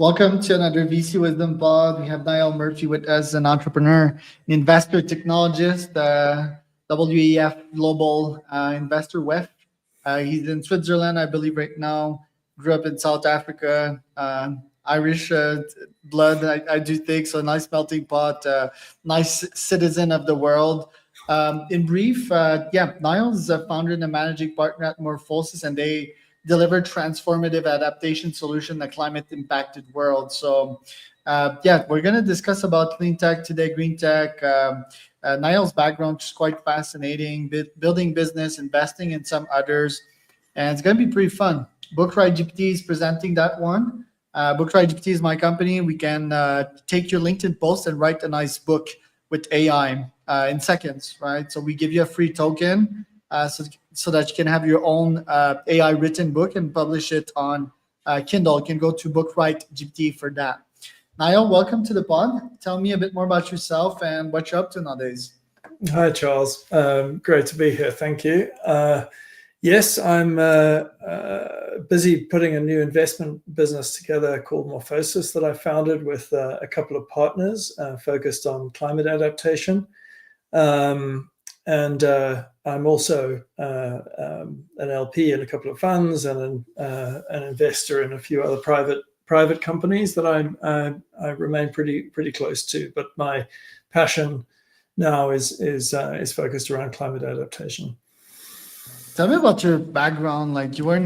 Welcome to another VC Wisdom Pod. We have Niall Murphy with us, an entrepreneur, an investor, technologist, WEF Global Investor WEF. He's in Switzerland, I believe, right now. Grew up in South Africa, Irish blood, I do think. So nice melting pot, nice citizen of the world. In brief, Niall's a founder and a managing partner at Morphosis, and they deliver transformative adaptation solution in the climate impacted world. So we're going to discuss about clean tech today, green tech. Niall's background is quite fascinating, building business, investing in some others, and it's going to be pretty fun. Bookride GPT is presenting that one. Bookride GPT is my company. We can take your LinkedIn post and write a nice book with AI in seconds, right? So we give you a free token so that you can have your own AI written book and publish it on Kindle. You can go to Bookride GPT for that. Niall, welcome to the pod. Tell me a bit more about yourself and what you're up to nowadays. Hi, Charles. Great to be here. Thank you. Yes, I'm busy putting a new investment business together called Morphosis that I founded with a couple of partners focused on climate adaptation. And I'm also an LP in a couple of funds and an investor in a few other private companies that I remain pretty close to. But my passion now is focused around climate adaptation. Tell me about your background. Like you were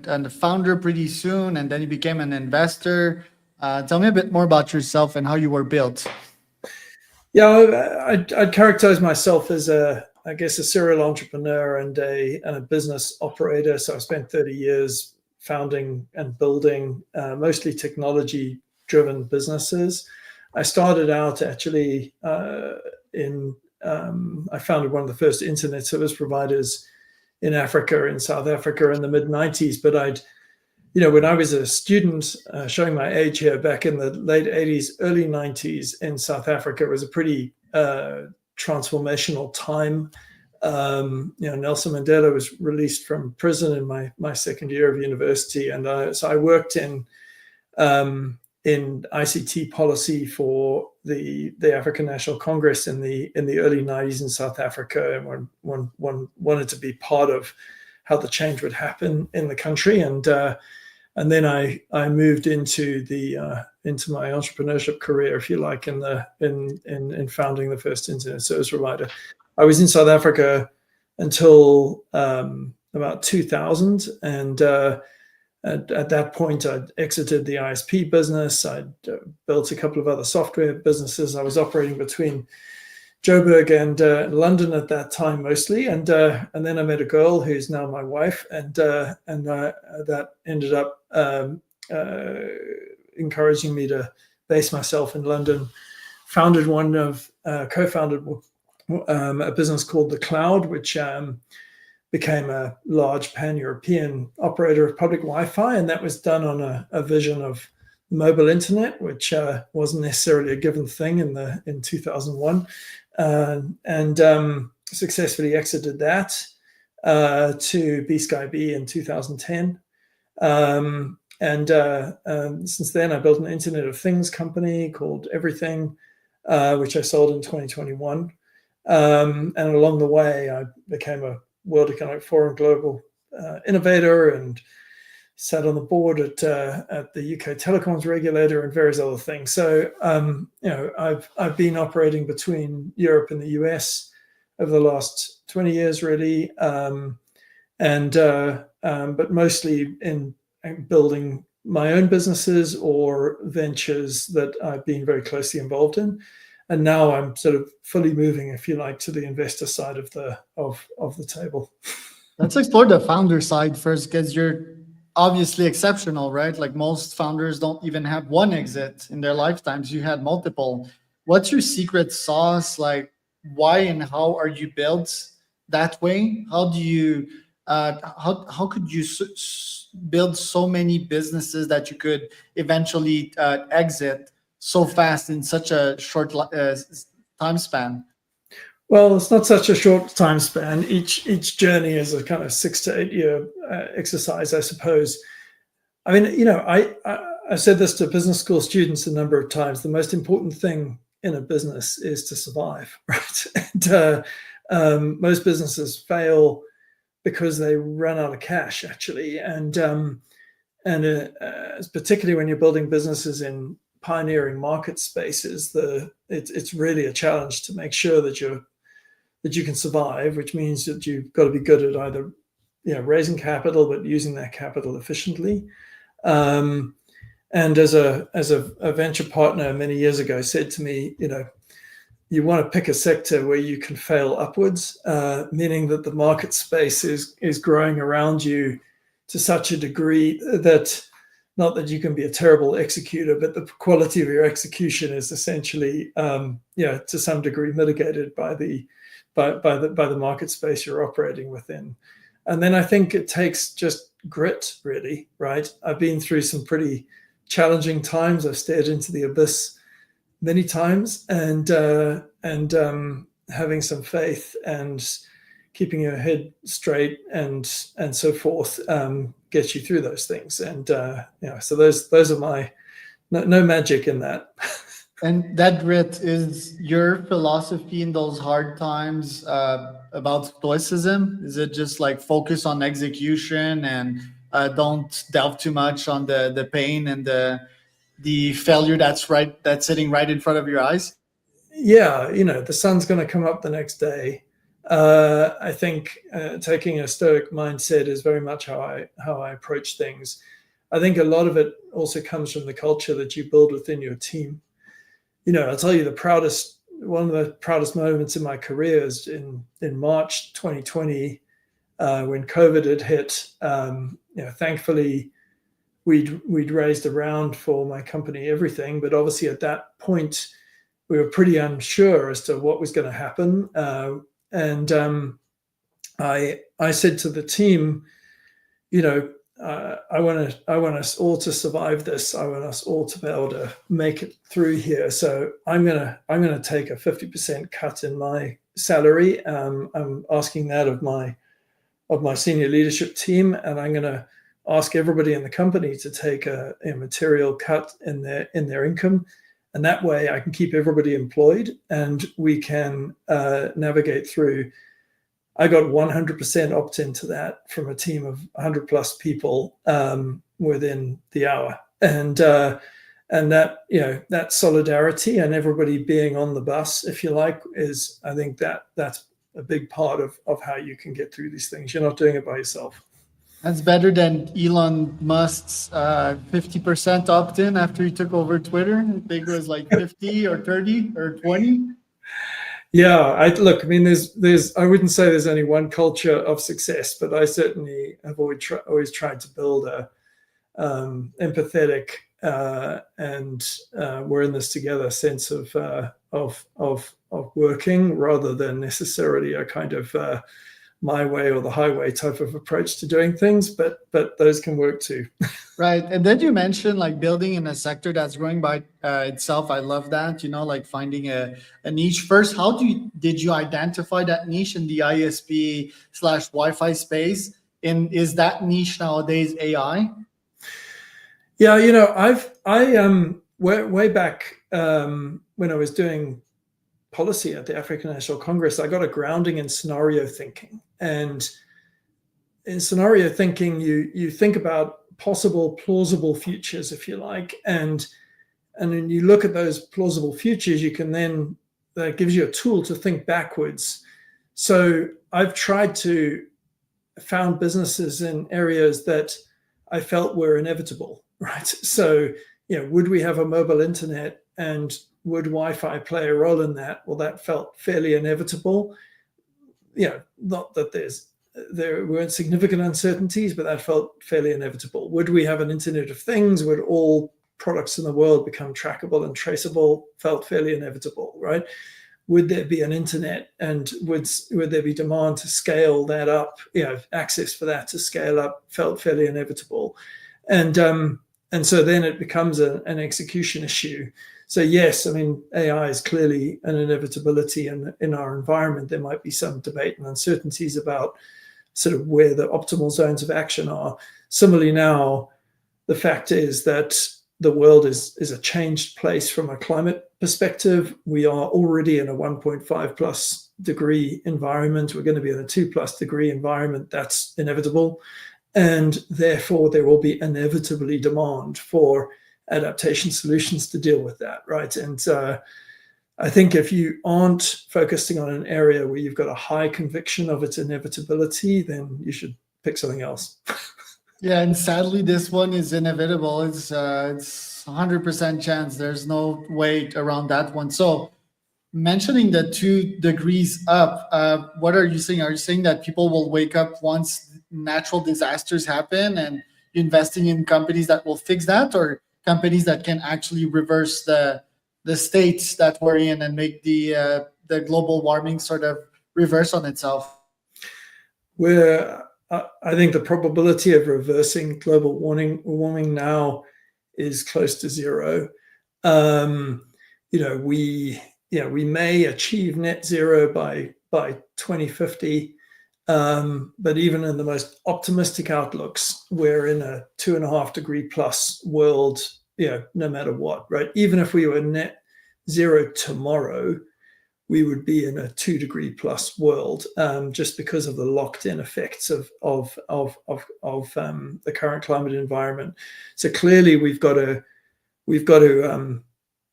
a founder pretty soon, and then you became an investor. Tell me a bit more about yourself and how you were built. Yeah, I'd characterize myself as a serial entrepreneur and a business operator. So I spent 30 years founding and building mostly technology-driven businesses. I started out actually I founded one of the first internet service providers in Africa, in South Africa in the mid-90s. But when I was a student, showing my age here, back in the late 80s, early 90s in South Africa, it was a pretty transformational time. Nelson Mandela was released from prison in my second year of university, and so I worked in ICT policy for the African National Congress in the early 90s in South Africa, and one wanted to be part of how the change would happen in the country, and then I moved into my entrepreneurship career, if you like, in founding the first internet service provider. I was in South Africa until about 2000, and at that point, I'd exited the ISP business. I'd built a couple of other software businesses. I was operating between Joburg and London at that time mostly, and then I met a girl who's now my wife, and that ended up encouraging me to base myself in London. Co-founded a business called The Cloud, which became a large pan-European operator of public Wi-Fi, and that was done on a vision of mobile internet, which wasn't necessarily a given thing in 2001, and successfully exited that to B-Sky-B in 2010. Since then, I built an Internet of Things company called Everything, which I sold in 2021. And along the way, I became a World Economic Forum global innovator and sat on the board at the UK telecoms regulator and various other things. So I've been operating between Europe and the US over the last 20 years, really, but mostly in building my own businesses or ventures that I've been very closely involved in. And now I'm sort of fully moving, if you like, to the investor side of the table. Let's explore the founder side first, because you're obviously exceptional, right? Like most founders don't even have one exit in their lifetimes. You had multiple. What's your secret sauce? Like, why and how are you built that way? How do you how could you build so many businesses that you could eventually exit so fast in such a short time span? Well, it's not such a short time span. Each journey is a kind of 6 to 8 year exercise, I suppose. I mean, I said this to business school students a number of times. The most important thing in a business is to survive, right? And most businesses fail because they run out of cash, actually, and particularly when you're building businesses in pioneering market spaces, it's really a challenge to make sure that you can survive, which means that you've got to be good at either raising capital but using that capital efficiently. And as a venture partner many years ago said to me, you want to pick a sector where you can fail upwards, meaning that the market space is growing around you to such a degree that not that you can be a terrible executor, but the quality of your execution is essentially, to some degree mitigated by the market space you're operating within. And then I think it takes just grit, really, right? I've been through some pretty challenging times. I've stared into the abyss many times, and having some faith and keeping your head straight and so forth gets you through those things. And so those are my no magic in that. And that grit is your philosophy in those hard times about stoicism? Is it just like focus on execution and don't delve too much on the pain and the failure that's sitting right in front of your eyes? Yeah, the sun's going to come up the next day. I think taking a stoic mindset is very much how I approach things. I think a lot of it also comes from the culture that you build within your team. I'll tell you one of the proudest moments in my career is in March 2020 when COVID had hit. Thankfully, we'd raised a round for my company, everything, but obviously at that point we were pretty unsure as to what was going to happen. And I said to the team, I want us all to survive this. I want us all to be able to make it through here. So I'm gonna take a 50% cut in my salary. I'm asking that of my senior leadership team, and I'm gonna ask everybody in the company to take a material cut in their income. And that way I can keep everybody employed and we can navigate through. I got 100% opt-in to that from a team of 100 plus people within the hour. And that, that solidarity and everybody being on the bus, if you like, is, I think that's a big part of how you can get through these things. You're not doing it by yourself. That's better than Elon Musk's 50% opt-in after he took over Twitter. I think it was like 50 or 30 or 20. Yeah, I mean, there's I wouldn't say there's only one culture of success, but I certainly have always tried to build a empathetic and we're in this together sense of working, rather than necessarily a kind of my way or the highway type of approach to doing things, but those can work too. Right. And then you mentioned like building in a sector that's growing by itself. I love that, like finding a niche first. How did you identify that niche in the ISP/Wi-Fi space? And is that niche nowadays AI? Yeah, way back when I was doing policy at the African National Congress, I got a grounding in scenario thinking. And in scenario thinking, you think about possible, plausible futures, if you like, and when you look at those plausible futures, that gives you a tool to think backwards. So I've tried to found businesses in areas that I felt were inevitable, right? So, would we have a mobile internet, and would Wi-Fi play a role in that? Well, that felt fairly inevitable. Not that there weren't significant uncertainties, but that felt fairly inevitable. Would we have an Internet of Things? Would all products in the world become trackable and traceable? Felt fairly inevitable, right? Would there be an internet, and would there be demand to scale that up? Access for that to scale up felt fairly inevitable, and so then it becomes an execution issue. So yes, I mean, AI is clearly an inevitability in our environment. There might be some debate and uncertainties about sort of where the optimal zones of action are. Similarly now, the fact is that the world is a changed place from a climate perspective. We are already in a 1.5 plus degree environment. We're going to be in a 2 plus degree environment. That's inevitable. And therefore, there will be inevitably demand for adaptation solutions to deal with that, right? And I think if you aren't focusing on an area where you've got a high conviction of its inevitability, then you should pick something else. Yeah, and sadly, this one is inevitable. It's 100% chance. There's no way around that one. So, mentioning the 2 degrees up, what are you saying? Are you saying that people will wake up once natural disasters happen and investing in companies that will fix that, or companies that can actually reverse the states that we're in and make the global warming sort of reverse on itself? Where I think the probability of reversing global warming now is close to zero. We may achieve net zero by 2050, but even in the most optimistic outlooks, we're in a 2.5 degree plus world. No matter what, right? Even if we were net zero tomorrow, we would be in a 2 degree plus world, just because of the locked in effects of the current climate environment. So clearly, we've got to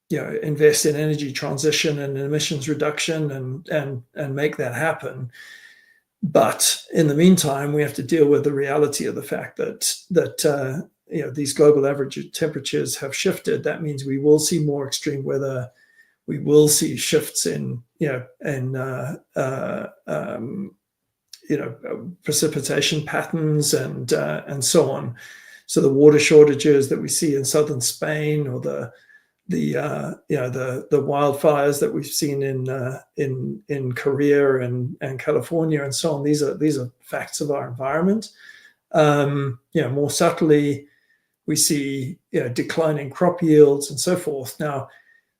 invest in energy transition and emissions reduction and make that happen. But in the meantime, we have to deal with the reality of the fact that these global average temperatures have shifted. That means we will see more extreme weather. We will see shifts in precipitation patterns and so on. So the water shortages that we see in southern Spain, or the wildfires that we've seen in Korea and California and so on. These are facts of our environment. More subtly, we see declining crop yields and so forth. Now,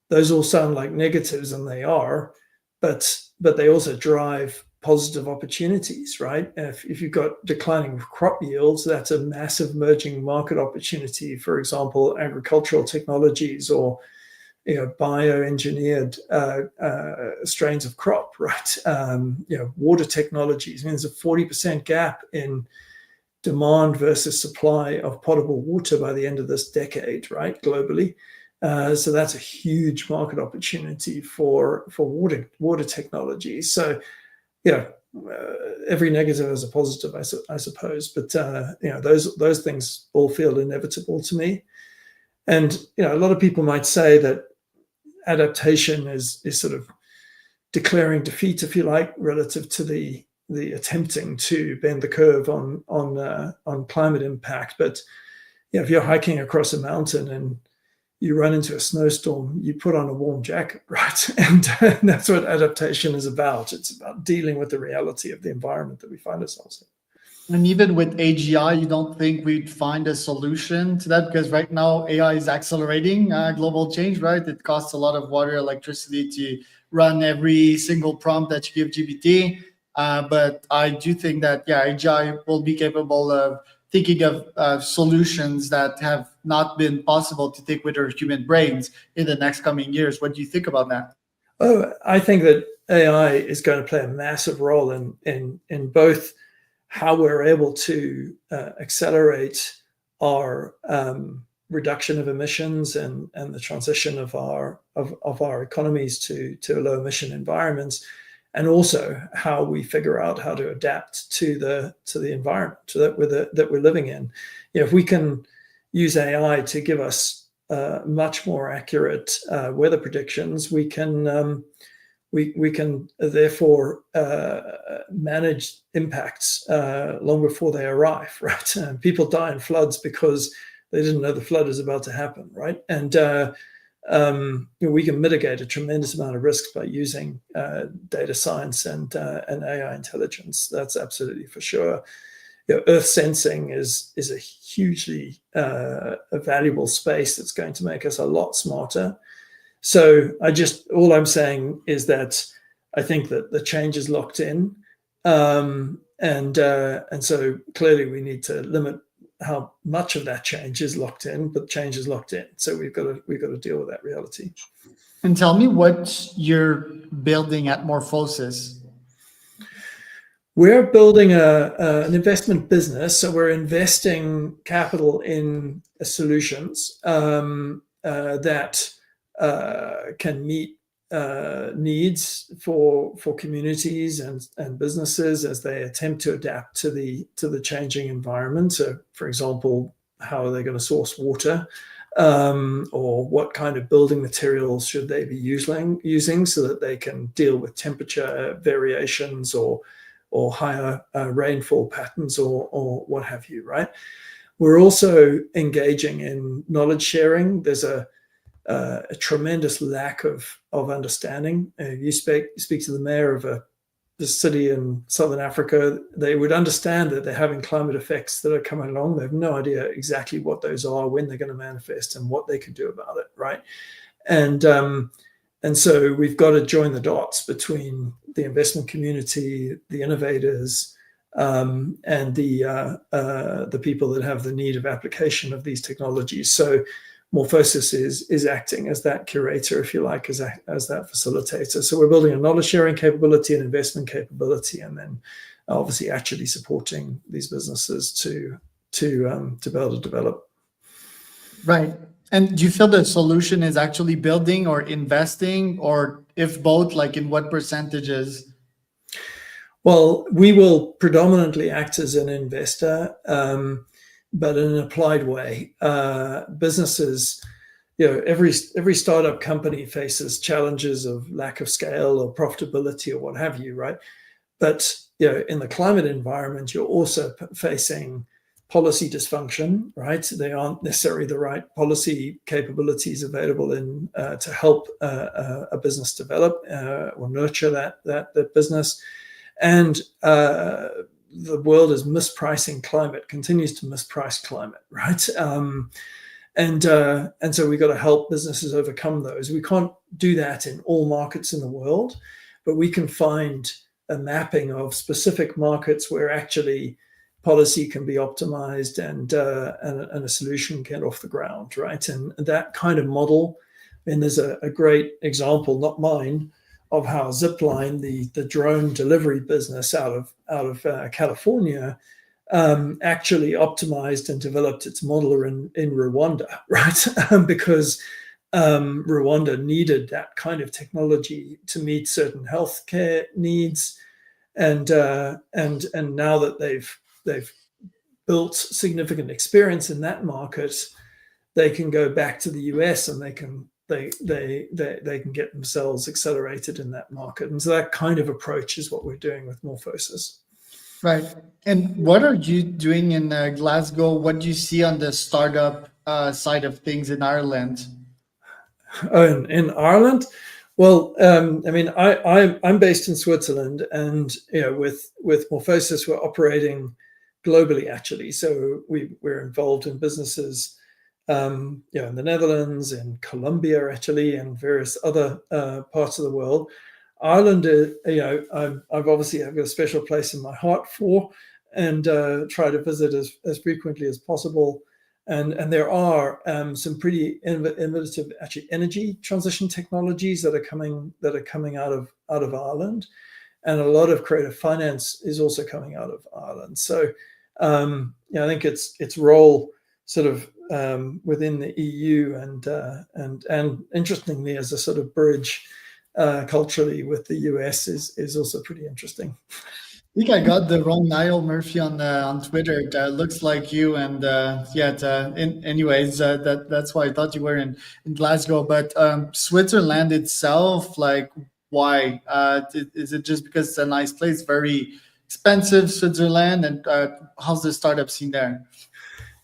those all sound like negatives, and they are, but they also drive positive opportunities, right? If you've got declining crop yields, that's a massive emerging market opportunity. For example, agricultural technologies or bioengineered strains of crop, right? Water technologies. I mean, there's a 40% gap in demand versus supply of potable water by the end of this decade, right? Globally. So that's a huge market opportunity for water technology. So, every negative is a positive, I suppose. But those things all feel inevitable to me. And a lot of people might say that adaptation is sort of declaring defeat, if you like, relative to the attempting to bend the curve on climate impact. But if you're hiking across a mountain and you run into a snowstorm, you put on a warm jacket, right? And that's what adaptation is about. It's about dealing with the reality of the environment that we find ourselves in. And even with AGI, you don't think we'd find a solution to that? Because right now, AI is accelerating global change, right? It costs a lot of water, electricity to run every single prompt that you give GPT. But I do think that, AGI will be capable of thinking of solutions that have not been possible to think with our human brains in the next coming years. What do you think about that? Oh, I think that AI is going to play a massive role in both how we're able to accelerate our reduction of emissions and the transition of our economies to low emission environments, and also how we figure out how to adapt to the environment that we're living in. If we can use AI to give us much more accurate weather predictions, we can therefore manage impacts long before they arrive, right? People die in floods because they didn't know the flood is about to happen, right? And we can mitigate a tremendous amount of risks by using data science and AI intelligence. That's absolutely for sure. Earth sensing is a hugely a valuable space that's going to make us a lot smarter. So all I'm saying is that I think that the change is locked in, and so clearly we need to limit how much of that change is locked in, but change is locked in. So we've got to deal with that reality. And tell me what you're building at Morphosis. We're building an investment business, so we're investing capital in solutions that can meet needs for communities and businesses as they attempt to adapt to the changing environment. So, for example, how are they going to source water, or what kind of building materials should they be using so that they can deal with temperature variations or higher rainfall patterns or what have you, right? We're also engaging in knowledge sharing. There's a tremendous lack of understanding. You speak to the mayor of a city in southern Africa, they would understand that they're having climate effects that are coming along. They have no idea exactly what those are, when they're going to manifest, and what they can do about it, right? And so we've got to join the dots between the investment community, the innovators, and the people that have the need of application of these technologies. So Morphosis is acting as that curator, if you like, as that facilitator. So we're building a knowledge sharing capability and investment capability, and then obviously actually supporting these businesses to be able to develop. Right. And do you feel the solution is actually building or investing, or if both, like in what percentages? Well, we will predominantly act as an investor, but in an applied way. Businesses, every startup company faces challenges of lack of scale or profitability or what have you, right? But in the climate environment, you're also facing policy dysfunction, right? They aren't necessarily the right policy capabilities available to help a business develop or nurture that business, and the world is mispricing climate, continues to misprice climate, right? And so we've got to help businesses overcome those. We can't do that in all markets in the world, but we can find a mapping of specific markets where actually policy can be optimized and a solution get off the ground, right? And that kind of model, and there's a great example, not mine, of how Zipline, the drone delivery business out of California, actually optimized and developed its model in Rwanda, right? Because Rwanda needed that kind of technology to meet certain healthcare needs, and now that they've built significant experience in that market, they can go back to the US and they can get themselves accelerated in that market. And so that kind of approach is what we're doing with Morphosis. Right. And what are you doing in Glasgow? What do you see on the startup side of things in Ireland? In Ireland? Well, I mean, I'm based in Switzerland, and with Morphosis, we're operating globally, actually. So we're involved in businesses in the Netherlands, in Colombia, actually, and various other parts of the world. Ireland, I've obviously got a special place in my heart for, and try to visit as frequently as possible. And there are some pretty innovative, actually, energy transition technologies that are coming out of Ireland, and a lot of creative finance is also coming out of Ireland. So I think its role sort of within the EU and interestingly as a sort of bridge culturally with the US is also pretty interesting. I think I got the wrong Niall Murphy on Twitter. It looks like you, and anyways, that's why I thought you were in Glasgow. But Switzerland itself, like, why? Is it just because it's a nice place? Very expensive, Switzerland, and how's the startup scene there?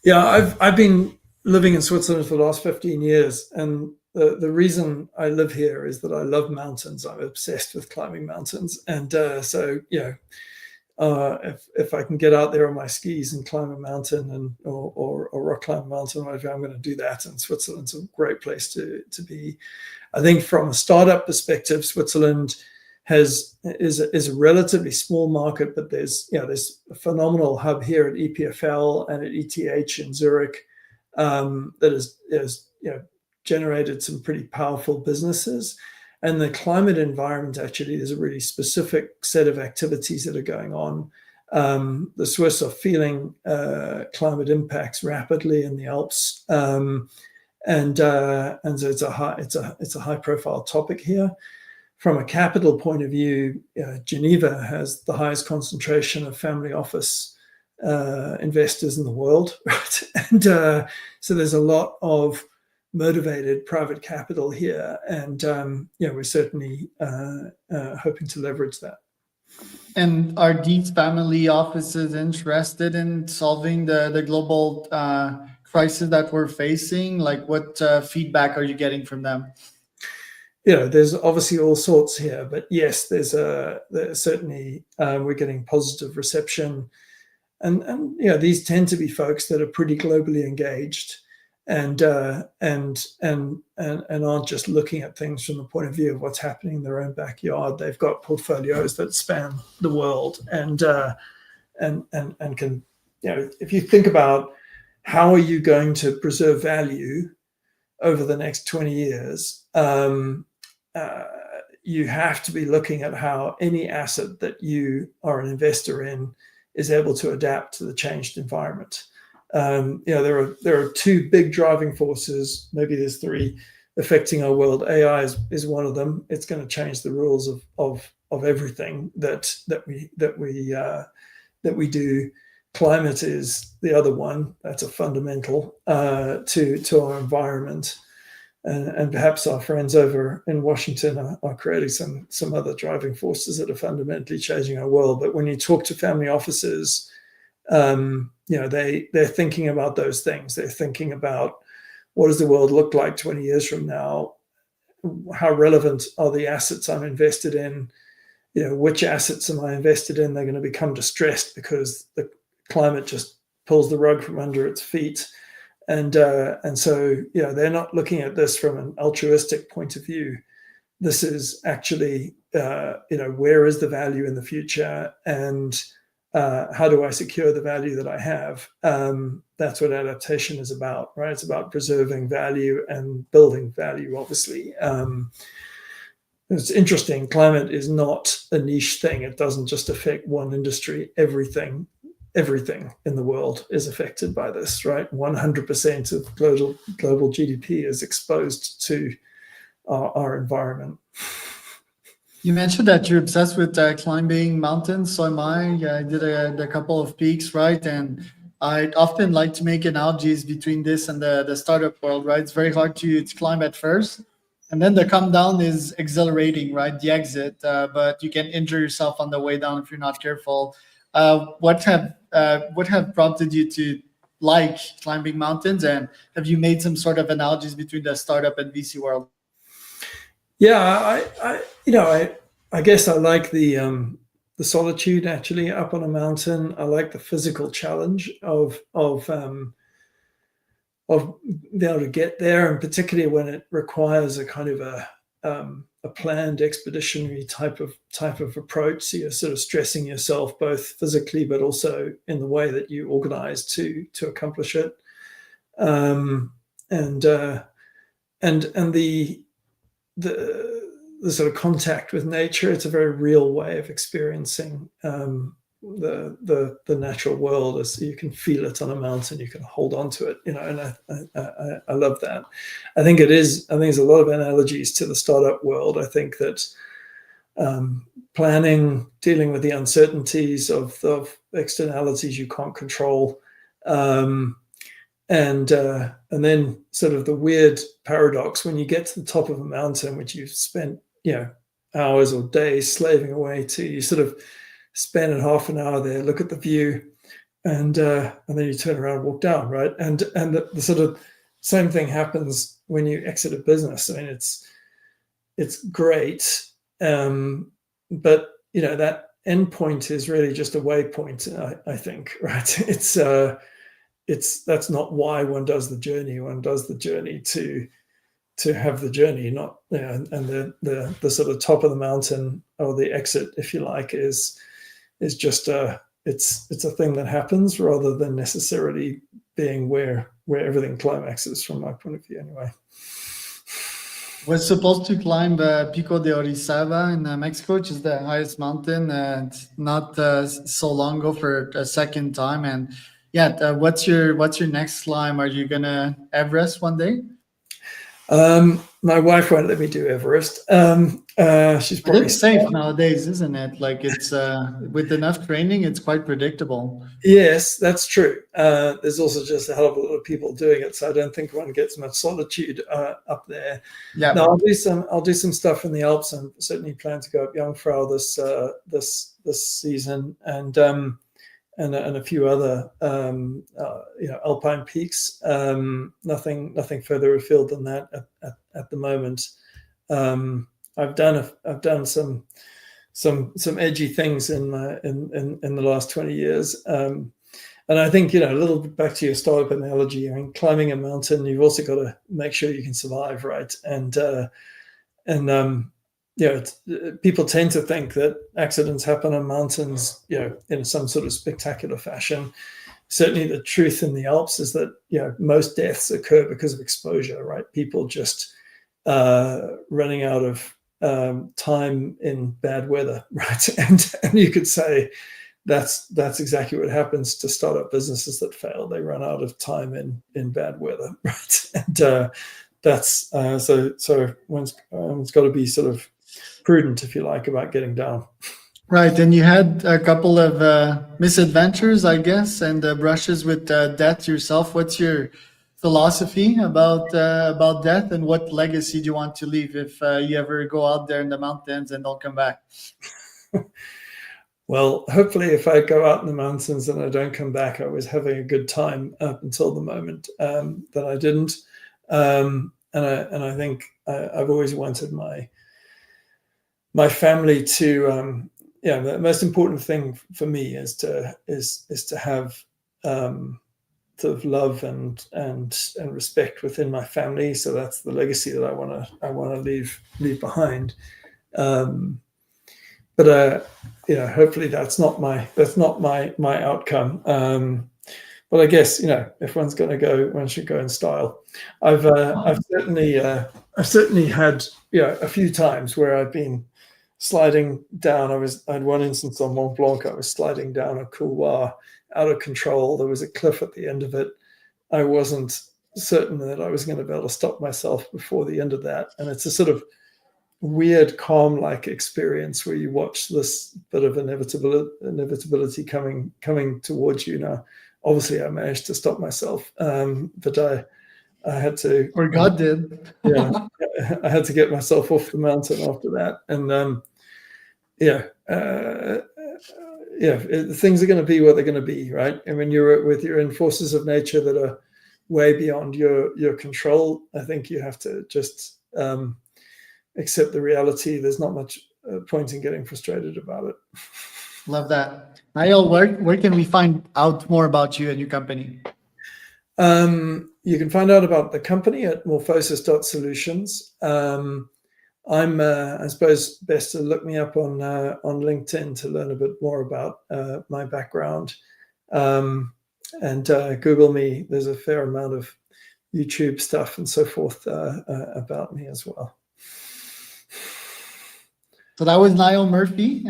Yeah, I've been living in Switzerland for the last 15 years, and the reason I live here is that I love mountains. I'm obsessed with climbing mountains, and so if I can get out there on my skis and climb a mountain or rock climb a mountain, whatever, I'm going to do that. And Switzerland's a great place to be. I think from a startup perspective, Switzerland is a relatively small market, but there's a phenomenal hub here at EPFL and at ETH in Zurich that has generated some pretty powerful businesses. And the climate environment, actually, there's a really specific set of activities that are going on. The Swiss are feeling climate impacts rapidly in the Alps, and so it's a high profile topic here. From a capital point of view, Geneva has the highest concentration of family office investors in the world, right? And so there's a lot of motivated private capital here, and we're certainly hoping to leverage that. And are these family offices interested in solving the global crisis that we're facing? Like, what feedback are you getting from them? There's obviously all sorts here, but yes, there's certainly we're getting positive reception, and these tend to be folks that are pretty globally engaged, and aren't just looking at things from the point of view of what's happening in their own backyard. They've got portfolios that span the world, and can, if you think about how are you going to preserve value over the next 20 years, you have to be looking at how any asset that you are an investor in is able to adapt to the changed environment. There are two big driving forces, maybe there's three, affecting our world. AI is one of them. It's going to change the rules of everything that we do. Climate is the other one. That's a fundamental to our environment. And perhaps our friends over in Washington are creating some other driving forces that are fundamentally changing our world. But when you talk to family offices, they're thinking about those things. They're thinking about, what does the world look like 20 years from now? How relevant are the assets I'm invested in? Which assets am I invested in? They're going to become distressed because the climate just pulls the rug from under its feet. And so they're not looking at this from an altruistic point of view. This is actually where is the value in the future, and how do I secure the value that I have? That's what adaptation is about, right? It's about preserving value and building value, obviously. It's interesting. Climate is not a niche thing. It doesn't just affect one industry. Everything in the world is affected by this, right? 100% of global GDP is exposed to our environment. You mentioned that you're obsessed with climbing mountains. So am I. I did a couple of peaks, right? And I often like to make analogies between this and the startup world, right? It's very hard to climb at first. And then the come down is exhilarating, right? The exit, but you can injure yourself on the way down if you're not careful. What have prompted you to like climbing mountains, and have you made some sort of analogies between the startup and VC world? Yeah, I guess I like the solitude, actually, up on a mountain. I like the physical challenge of being able to get there, and particularly when it requires a kind of a planned expeditionary type of approach. So you're sort of stressing yourself both physically, but also in the way that you organize to accomplish it. And the sort of contact with nature, it's a very real way of experiencing the natural world. As you can feel it on a mountain, you can hold on to it, and I love that. I think there's a lot of analogies to the startup world. I think that planning, dealing with the uncertainties of externalities you can't control, and then sort of the weird paradox when you get to the top of a mountain, which you've spent hours or days slaving away to, you sort of spend half an hour there, look at the view, and then you turn around and walk down, right? And the sort of same thing happens when you exit a business. I mean, it's great, but that end point is really just a waypoint, I think, right? That's not why one does the journey. One does the journey to to have the journey, not and the sort of top of the mountain or the exit, if you like, is just it's a thing that happens rather than necessarily being where everything climaxes, from my point of view anyway. Was supposed to climb Pico de Orizaba in Mexico, which is the highest mountain, and not so long ago for a second time. And yeah, what's your next climb? Are you gonna Everest one day? My wife won't let me do Everest. She's But probably it's safe nowadays, isn't it? Like it's with enough training, it's quite predictable. Yes, that's true. There's also just a hell of a lot of people doing it, so I don't think one gets much solitude up there. Yeah. No, I'll do some stuff in the Alps, and certainly plan to go up Jungfrau this season, and a few other alpine peaks. Nothing further afield than that at the moment. I've done some edgy things in the last 20 years. And I think, a little bit back to your startup analogy, I mean, climbing a mountain, you've also got to make sure you can survive, right? And people tend to think that accidents happen on mountains, in some sort of spectacular fashion. Certainly the truth in the Alps is that, most deaths occur because of exposure, right? People just running out of time in bad weather, right? And you could say that's exactly what happens to startup businesses that fail. They run out of time in bad weather, right? And that's so one's got to be sort of prudent, if you like, about getting down. Right, and you had a couple of misadventures, I guess, and brushes with death yourself. What's your philosophy about death, and what legacy do you want to leave if you ever go out there in the mountains and don't come back? Well, hopefully, if I go out in the mountains and I don't come back, I was having a good time up until the moment that I didn't. And I think I've always wanted my family to. The most important thing for me is to have sort of love and respect within my family. So that's the legacy that I want to leave behind. But hopefully that's not my outcome. But I guess if one's going to go, one should go in style. I've certainly had a few times where I've been sliding down. I had one instance on Mont Blanc. I was sliding down a couloir out of control. There was a cliff at the end of it. I wasn't certain that I was going to be able to stop myself before the end of that. And it's a sort of weird calm-like experience where you watch this bit of inevitability coming towards you. Now, obviously, I managed to stop myself, but I had to. Or God did. Yeah, I had to get myself off the mountain after that, and things are going to be what they're going to be, right? I mean, you're in forces of nature that are way beyond your control. I think you have to just accept the reality. There's not much point in getting frustrated about it. Love that. Niall, where can we find out more about you and your company? You can find out about the company at morphosis.solutions. I suppose best to look me up on LinkedIn to learn a bit more about my background, and Google me. There's a fair amount of YouTube stuff and so forth about me as well. So that was Niall Murphy.